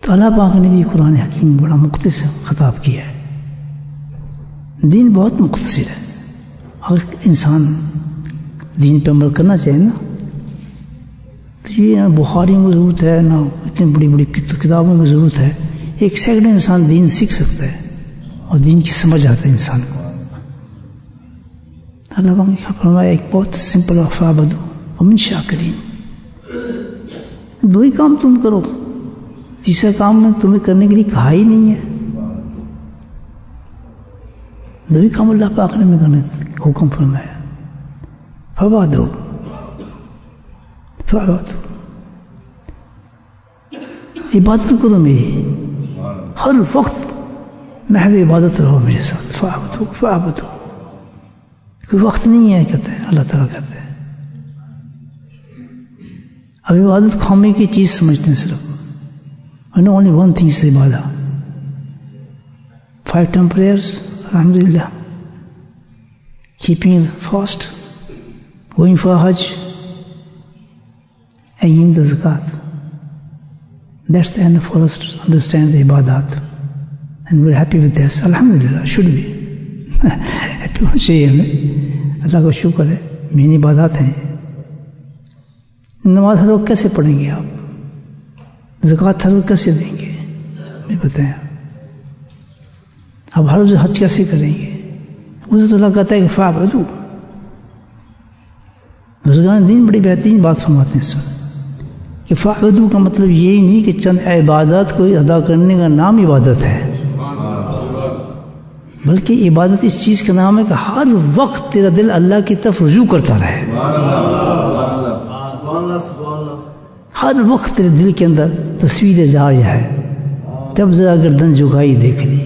تو اللہ پاک نے بھی قرآن حکیم بڑا مختصر خطاب کیا ہے. دین بہت مختصر ہے. اگر انسان دین پہ عمل کرنا چاہے نا تو یہ نہ بخاریوں کی ضرورت ہے نہ اتنی بڑی بڑی کتابوں کی ضرورت ہے. ایک سیکنڈ میں انسان دین سیکھ سکتا ہے اور دین کی سمجھ آتا ہے انسان کو. اللہ پاک نے فرمایا ایک بہت سمپل فعبدوا ومن شاکرین. دو ہی کام تم کرو، تیسرا کام میں تمہیں کرنے کے لیے کہا ہی نہیں ہے. دو ہی کام اللہ پاک نے ہمیں کرنے حکم فرمایا. فعبدوا عبادت کرو میری، ہر وقت محو عبادت رہو میرے ساتھ. فعبدوا کوئی وقت نہیں ہے کہتے ہیں اللہ تعالیٰ کہتے ہیں. اب عبادت کھانے کی چیز سمجھتے ہیں صرف. I know only one thing is عبادت. 5 time prayers, alhamdulillah, keeping fast, going for Hajj, and giving the zakat. That's the end for us to understand the ibadat. And we're happy with this. Alhamdulillah, should be. happy ہونا چاہیے ہمیں. اللہ کا شکر ہے مین عبادات ہیں. نماز ہر وقت کیسے پڑھیں گے آپ؟ زکوٰۃ ہر وقت کیسے دیں گے؟ مجھے بتائیں. اب ہر روز حج کیسے کریں گے؟ اسے تو اللہ کہتا ہے کہ فعبدوا. بزرگان دین بڑی بہترین بات فرماتے ہیں اس وقت کہ فعبدوا کا مطلب یہی نہیں کہ چند عبادات کو ادا کرنے کا نام عبادت ہے، بلکہ عبادت اس چیز کا نام ہے کہ ہر وقت تیرا دل اللہ کی طرف رجوع کرتا رہے. ہر وقت تیرے دل کے اندر تصویر جاری ہے. تب ذرا گردن جھکائی دیکھ لی.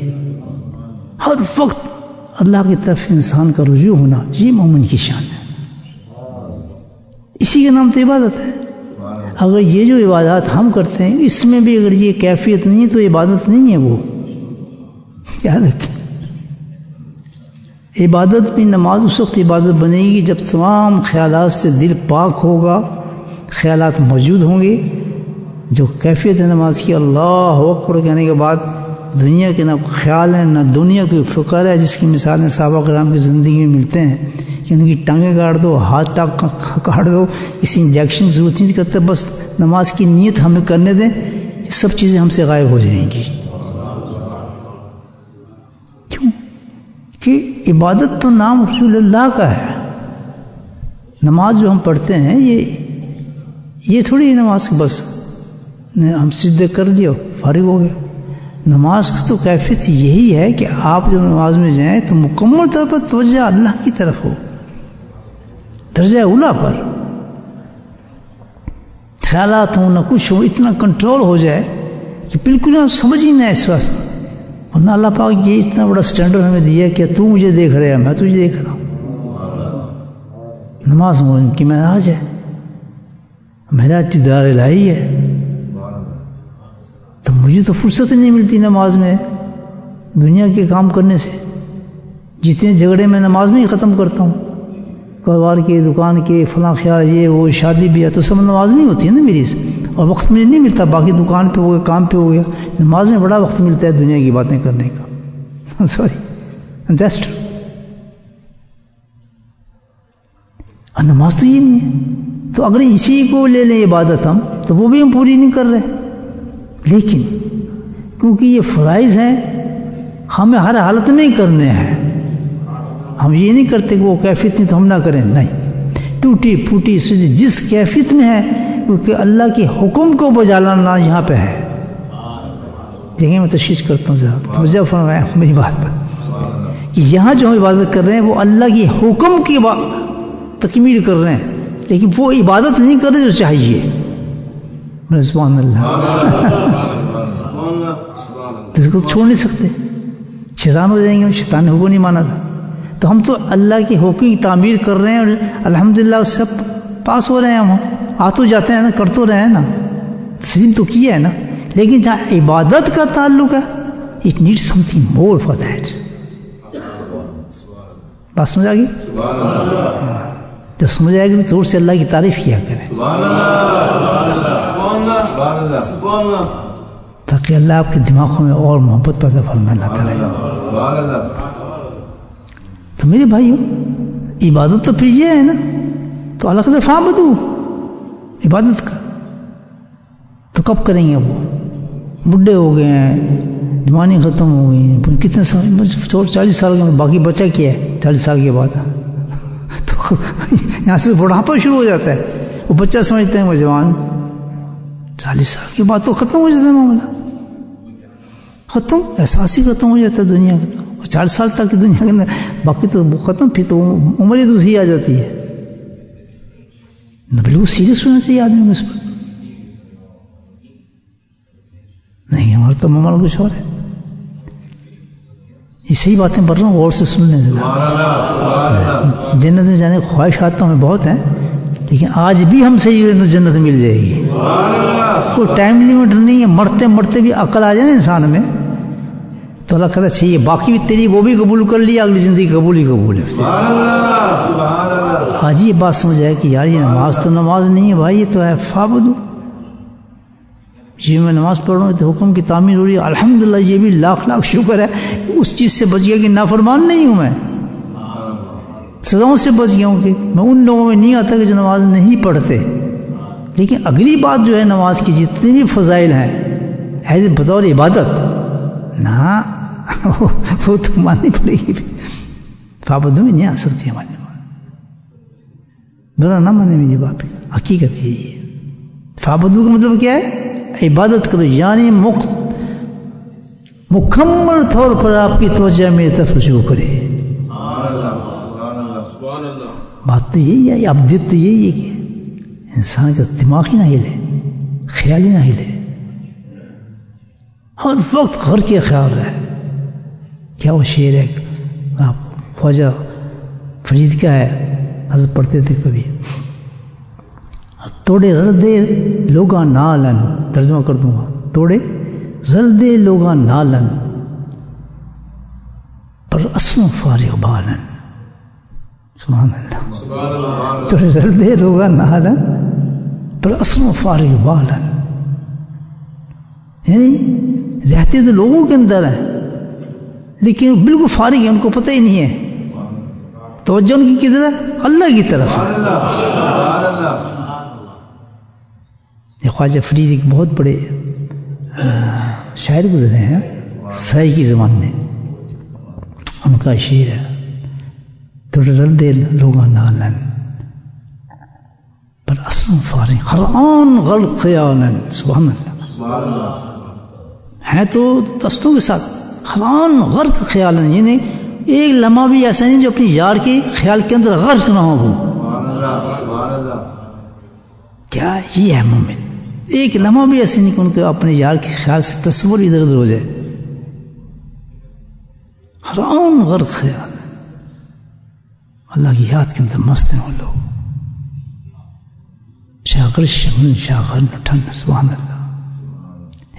ہر وقت اللہ کی طرف انسان کا رجوع ہونا یہ مومن کی شان ہے. اسی کا نام تو عبادت ہے. اگر یہ جو عبادات ہم کرتے ہیں اس میں بھی اگر یہ کیفیت نہیں ہے تو عبادت نہیں ہے. وہ کیا رہتے ہیں عبادت بھی. نماز اس وقت عبادت بنے گی جب تمام خیالات سے دل پاک ہوگا، خیالات موجود ہوں گے. جو کیفیت ہے نماز کی اللہ اکبر کہنے کے بعد دنیا کے نہ خیال ہے نہ دنیا کوئی فکر ہے، جس کی مثالیں صحابہ کرام کی زندگی میں ملتے ہیں کہ ان کی ٹانگیں کاٹ دو، ہاتھ کاٹ دو، کسی انجیکشن کی ضرورت نہیں کرتے، بس نماز کی نیت ہمیں کرنے دیں، یہ سب چیزیں ہم سے غائب ہو جائیں گی. کیوں کہ عبادت تو نام رسول اللہ کا ہے. نماز جو ہم پڑھتے ہیں یہ تھوڑی نماز بس ہم سجدے کر لیا فارغ ہو گیا. نماز کی تو کیفیت یہی ہے کہ آپ جب نماز میں جائیں تو مکمل طور پر توجہ اللہ کی طرف ہو، درجہ اولا پر. خیالات ہوں نہ کچھ ہو، اتنا کنٹرول ہو جائے کہ بالکل ہم سمجھ ہی نہ اس وقت. ورنہ اللہ پاک یہ اتنا بڑا سٹینڈرڈ ہمیں دیا کہ تو مجھے دیکھ رہے ہے میں تجھے دیکھ رہا ہوں. نماز مومن کی معراج ہے، معراج دیدار الہی ہے. تو مجھے تو فرصت نہیں ملتی نماز میں دنیا کے کام کرنے سے. جتنے جھگڑے میں نماز میں ہی ختم کرتا ہوں، کاروبار کے، دکان کے، فلاں خیال، یہ وہ شادی بھی ہے، تو سب نماز میں ہی ہوتی ہے نا میری سے. اور وقت مجھے نہیں ملتا، باقی دکان پہ ہو گیا، کام پہ ہو گیا. نماز میں بڑا وقت ملتا ہے دنیا کی باتیں کرنے کا. Sorry that's true. اور نماز تو یہ نہیں ہے. تو اگر اسی کو لے لیں عبادت ہم، تو وہ بھی ہم پوری نہیں کر رہے. لیکن کیونکہ یہ فرائض ہیں ہمیں ہر حالت میں ہی کرنے ہیں. ہم یہ نہیں کرتے کہ وہ کیفیت نہیں تو ہم نہ کریں، نہیں. ٹوٹی پھوٹی جس کیفیت میں ہے، کیونکہ اللہ کے حکم کو بجا لانا یہاں پہ ہے. دیکھیں میں تشریح کرتا ہوں ذرا توجہ فرمائیں میری بات پر کہ یہاں جو ہم عبادت کر رہے ہیں وہ اللہ کے حکم کی تکمیل کر رہے ہیں، لیکن وہ عبادت نہیں کر رہے جو چاہیے. سبحان اللہ. تو اس کو چھوڑ نہیں سکتے، شیطان ہو جائیں گے. شیطان نے حکم نہیں مانا تھا، تو ہم تو اللہ کے حکم کی تعمیر کر رہے ہیں اور الحمدللہ اس سے پاس ہو رہے ہیں. ہم آ تو جاتے ہیں نا، کر تو رہے ہیں نا، تسلیم تو کیا ہے نا. لیکن جہاں عبادت کا تعلق ہے it need some thing more for that. بات سمجھ آ گئی؟ جب سمجھ آئے گی تو زور سے اللہ کی تعریف کیا کریں باقی اللہ آپ کے دماغوں میں اور محبت پیدا فرمائے اللہ تعالیٰ. تو میرے بھائیوں عبادت تو پھر یہ ہے نا, تو اللہ تعالیٰ فعبدو عبادت کا تو کب کریں گے؟ وہ بڈھے ہو گئے ہیں, جوانی ختم ہو گئی ہیں, کتنے سال 40 سال کے باقی بچہ کیا ہے 40 سال کے بعد تو یہاں سے بڑھاپا شروع ہو جاتا ہے. وہ بچہ سمجھتے ہیں وہ جوان, 40 سال کے بعد تو ختم ہو جاتا ہے معاملہ, ختم, احساس ہی ختم ہو جاتا ہے دنیا کا. تو 40 سال تک کی دنیا کے اندر باقی تو ختم, پھر تو عمر ہی دوسری آ جاتی ہے. بالکل سیریس ہونا چاہیے آدمی کو اس پر. نہیں ہمارا تو معاملہ کچھ اور ہے. یہ صحیح باتیں پڑھ رہا ہوں, غور سے سن لیں. جنت میں جانے کی خواہشات تو ہمیں بہت ہیں, لیکن آج بھی ہم سے یہ جنت مل جائے گی. کوئی ٹائم لیمٹ نہیں ہے. مرتے مرتے بھی عقل آ جائے نا انسان میں تو اللہ کہتا چاہیے باقی بھی تیری وہ بھی قبول کر لیا, اگلی زندگی قبول ہی قبول ہے. آج یہ بات سمجھ آئے کہ یار یہ نماز تو نماز نہیں ہے بھائی, یہ تو ہے فعبدو. جی میں نماز پڑھ رہا ہوں تو حکم کی تعمیر ہو رہی ہے, الحمدللہ, یہ بھی لاکھ لاکھ شکر ہے اس چیز سے بچ گیا کہ نافرمان نہیں ہوں, میں سزاؤں سے بچ گیا ہوں کہ میں ان لوگوں میں نہیں آتا کہ جو نماز نہیں پڑھتے. لیکن اگلی بات جو ہے نماز کی جتنی بھی فضائل ہیں ایز بطور عبادت نا, وہ تو ماننی پڑے گی. فعبدو میں نہیں آ سکتی ہماری نماز, برا نہ مانے میں. یہ بات حقیقت یہی ہے. فعبدو کا مطلب کیا ہے؟ عبادت کرو, یعنی مکمل طور پر آپ کی توجہ میری طرف رجوع کرے. بات تو یہی ہے, ابدیت تو یہی ہے کہ انسان کا دماغ ہی نہ ہلے, خیال ہی نہ ہلے, ہر وقت گھر کے خیال رہے. کیا وہ شعر ہے آپ خواجہ فرید کا ہے, حضرت پڑھتے تھے کبھی, توڑے ردے لوگاں نالن, ترجمہ کر دوں گا, توڑے ردے لوگاں نالن پر اسم فارغ بالن. سبحان اللہ. توڑے ردے لوگاں نالن پر اسم فارغ بالن, یعنی رہتے تو لوگوں کے اندر ہیں لیکن بالکل فارغ ہے, ان کو پتہ ہی نہیں ہے. توجہ ان کی کدھر ہے؟ اللہ کی طرف ہے. یہ خواجہ فرید ایک بہت بڑے شاعر گزرے ہیں سرائی کی زبان میں. ان کا شعر ہے, تردے لوگاں نالن پر اسم فارغ ہر آن غلط خیالن. سبحان اللہ. ہیں تو دستوں کے ساتھ ہر آن غرق خیالن, یعنی ایک لمحہ بھی ایسا نہیں جو اپنی یار کی خیال کے اندر غرق نہ ہو. کیا یہ ہے مومن؟ ایک لمحہ بھی ایسے نہیں کہ ان کو اپنے یار کے خیال سے تصور ادھر ادھر ہو جائے. ہر آن غرق خیال, اللہ کی یاد کے اندر مست ہیں وہ لوگ. شاغر شمن شاغر نٹھن. سبحان اللہ.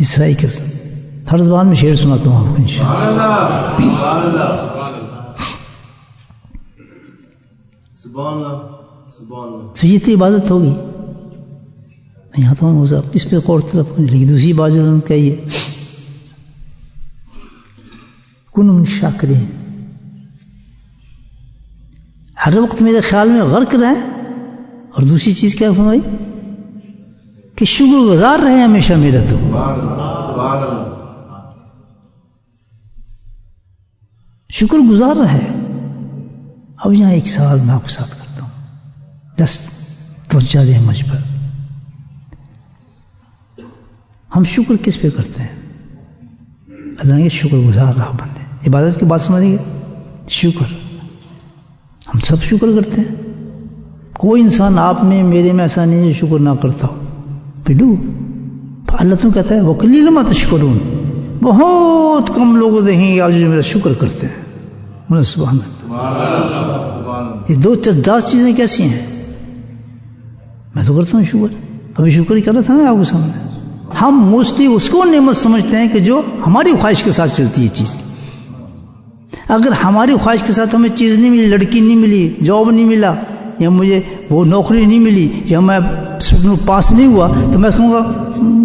اسرائی کے ہر زبان میں شعر سناتا ہوں آپ کو انشاءاللہ. تو یہ تو عبادت ہوگی. یہاں تو اس پہ غور طرف, لیکن دوسری بات جو انہوں نے کہی ہے کن من شاکرین, ہر وقت میرے خیال میں غرق رہے. اور دوسری چیز کیا فرمائی کہ شکر گزار رہے ہمیشہ میرا. تو شکر گزار رہے. اب یہاں ایک سوال میں آپ کے ساتھ کرتا ہوں, دست توجہ دیں مجھ پر. ہم شکر کس پہ کرتے ہیں؟ اللہ نے شکر گزار رہا بندے. عبادت کی بات سمجھیے, شکر ہم سب شکر کرتے ہیں. کوئی انسان آپ میں میرے میں ایسا نہیں جو شکر نہ کرتا ہو. پیڈو اللہ تم کہتا ہے وَقَلِيلٌ مَا تَشْكُرُونَ, بہت کم لوگ دیکھیں گے آپ جو میرا شکر کرتے ہیں. سبحان اللہ. یہ دو دس چیزیں کیسی ہیں؟ میں تو کرتا ہوں شکر. ابھی شکر ہی کر رہا تھا نا آپ کے سامنے. ہم موسٹلی اس کو نعمت سمجھتے ہیں کہ جو ہماری خواہش کے ساتھ چلتی ہے چیز. اگر ہماری خواہش کے ساتھ ہمیں چیز نہیں ملی, لڑکی نہیں ملی, جاب نہیں ملا, یا مجھے وہ نوکری نہیں ملی, یا میں پاس نہیں ہوا, تو میں کہوں گا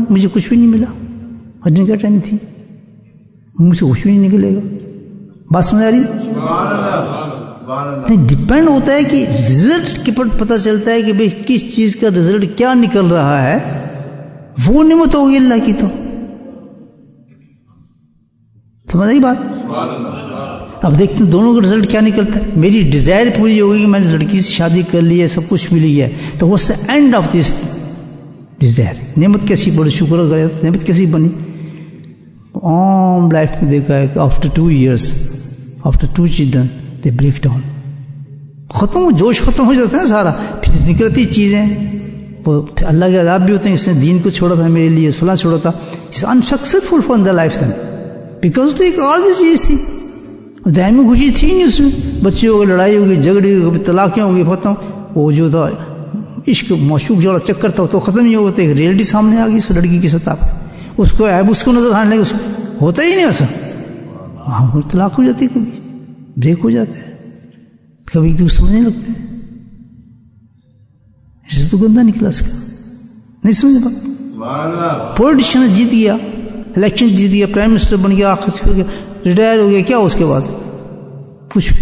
مجھے کچھ بھی نہیں ملا. حج کیا ٹائم تھی، منہ سے کچھ بھی نہیں نکلے گا. بات سمجھ آ رہی؟ ڈپینڈ ہوتا ہے کہ رزلٹ کے پر پتہ چلتا ہے کہ بھئی کس چیز کا رزلٹ کیا نکل رہا ہے، وہ نعمت ہوگی اللہ کی. تو سمجھ آئی بات؟ اب دیکھتے ہیں دونوں کا رزلٹ کیا نکلتا ہے. میری ڈیزائر پوری ہو گئی کہ میں نے لڑکی سے شادی کر لی ہے، سب کچھ مل گیا ہے، تو what's the and of this desire. نعمت کیسی بڑی شکر کرے، نعمت کیسی بنی. عام لائف میں دیکھا ہے کہ آفٹر 2 years آفٹر 2 children دے بریک ڈاؤن، ختم، جوش ختم ہو جاتا ہے سارا. پھر نکلتی چیزیں، وہ اللہ کے عذاب بھی ہوتے ہیں. اس نے دین کو چھوڑا تھا میرے لیے، فلاں چھوڑا تھا. اس unsuccessful for the lifetime because تو ایک عارضی چیز تھی، دائمی خوشی تھی نہیں اس میں. بچے ہو گئے، لڑائی ہو گئی، جھگڑے ہو گئے، طلاقیں ہو گئی، ختم. وہ جو تھا عشق معشوق جوڑا چکر تھا تو ختم ہی ہو گیا. ایک ریئلٹی سامنے آ گئی اس لڑکی کی سطح پہ، اس کو عیب اس کو نظر آنے لگے. اس کو ہوتا ہی نہیں ایسا. وہاں طلاق ہو جاتی، کبھی بریک ہو جاتا ہے، کبھی تو سمجھنے لگتے ہیں اس تو گندہ نکلا اس کا. نہیں سمجھ بات. پولیٹیشین جیت گیا، الیکشن جیت گیا، پرائم منسٹر بن گیا، آخر ہو گیا، ریٹائر ہو گیا، کیا اس کے بعد کچھ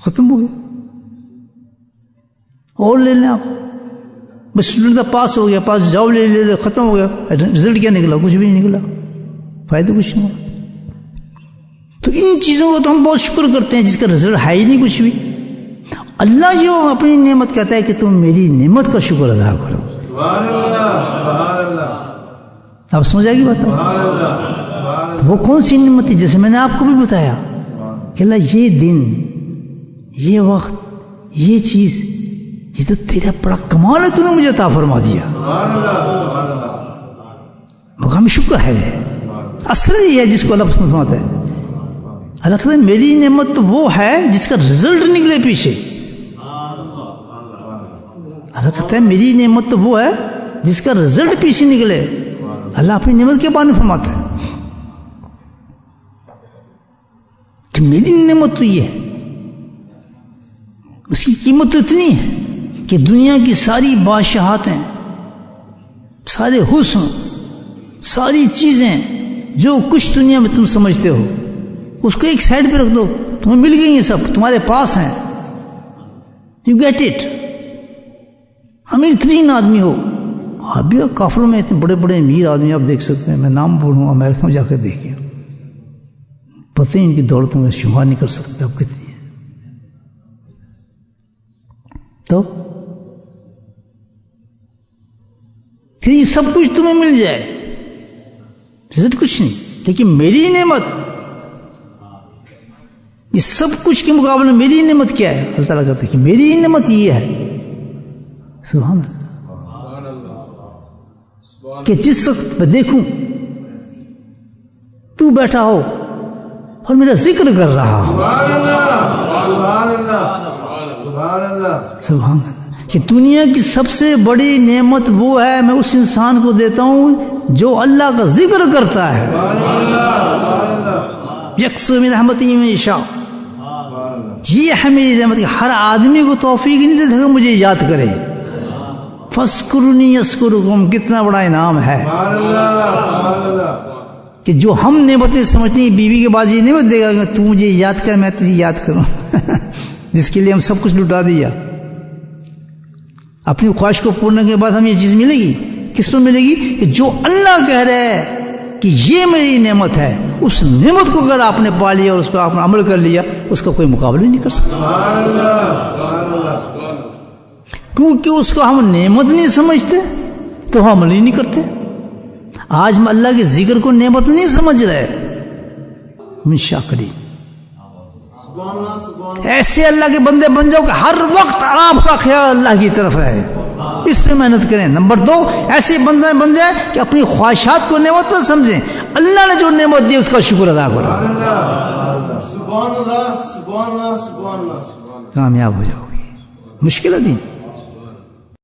ختم ہو گیا. اور لے لیں آپ، بس اسٹوڈنٹ پاس ہو گیا، پاس جاب لے لے، ختم ہو گیا. رزلٹ کیا نکلا؟ کچھ بھی نہیں نکلا، فائدہ کچھ نہیں ہوا. تو ان چیزوں کو تو ہم بہت شکر کرتے ہیں جس کا رزلٹ ہے ہی نہیں کچھ بھی. اللہ جو اپنی نعمت کہتا ہے کہ تم میری نعمت کا شکر ادا کرو. آپ سمجھ آئے گی بات؟ وہ کون سی نعمت تھی؟ جیسے میں نے آپ کو بھی بتایا کہ اللہ یہ دن، یہ وقت، یہ چیز، یہ تو تیرا بڑا کمال ہے، تو نے مجھے عطا فرما دیا. مقام شکر ہے. اصل یہ ہے جس کو اللہ پسند فرماتا ہے. اللہ کہتا ہے میری نعمت تو وہ ہے جس کا رزلٹ نکلے پیچھے. اللہ کہتا ہے میری نعمت تو وہ ہے جس کا رزلٹ پیچھے نکلے. اللہ اپنی نعمت کے بارے میں فرماتا ہے کہ میری نعمت تو یہ ہے. اس کی قیمت تو اتنی ہے کہ دنیا کی ساری بادشاہتیں، سارے حسن، ساری چیزیں جو کچھ دنیا میں تم سمجھتے ہو اس کو ایک سائڈ پہ رکھ دو. تمہیں مل گئی ہیں، سب تمہارے پاس ہیں. You get it. امیر ترین آدمی ہو، آپ بھی کافروں میں اتنے بڑے بڑے امیر آدمی آپ دیکھ سکتے ہیں. میں نام بولوں، امریکہ میں جا کر دیکھیں، پتہ ہی ان کی دولتوں میں شمار نہیں کر سکتے آپ کتنی ہیں. تو کہ یہ سب کچھ تمہیں مل جائے، رزق کچھ نہیں. لیکن میری نعمت، یہ سب کچھ کے مقابلے میں میری نعمت کیا ہے؟ اللہ تعالیٰ کہتا ہے کہ میری نعمت یہ ہے. سبحان اللہ، کہ جس وقت میں دیکھوں تو بیٹھا ہو اور میرا ذکر کر رہا ہو. سبحان اللہ. کہ دنیا کی سب سے بڑی نعمت وہ ہے میں اس انسان کو دیتا ہوں جو اللہ کا ذکر کرتا ہے. یکسو من رحمتی میں یشاء. یہ ہے میری رحمت. ہر آدمی کو توفیق نہیں دیتا کہ مجھے یاد کرے. فَاسْكُرُنِي يَذْكُرُكُمْ. کتنا بڑا انعام ہے کہ جو ہم نعمتیں سمجھتے ہیں. بیوی کے بعد یہ نعمت دے گا کہ تو مجھے یاد کر میں تجھے یاد کروں جس کے لیے ہم سب کچھ لٹا دیا. اپنی خواہش کو پورن کے بعد ہمیں یہ چیز ملے گی. کس پر ملے گی؟ کہ جو اللہ کہہ رہا ہے کہ یہ میری نعمت ہے، اس نعمت کو اگر آپ نے پا لیا اور اس پر آپ نے عمل کر لیا، اس کا کوئی مقابلہ نہیں کر سکتا. کیونکہ اس کو ہم نعمت نہیں سمجھتے تو ہم عمل ہی نہیں کرتے. آج ہم اللہ کے ذکر کو نعمت نہیں سمجھ رہے. من شاکرین. ایسے اللہ کے بندے بن جاؤ کہ ہر وقت آپ کا خیال اللہ کی طرف رہے. اس پہ محنت کریں. نمبر 2، ایسے بندے بن جائے کہ اپنی خواہشات کو نعمت نہ سمجھیں. اللہ نے جو نعمت دی اس کا شکر ادا کرو. کامیاب ہو جاؤ گے. مشکل ہے دین.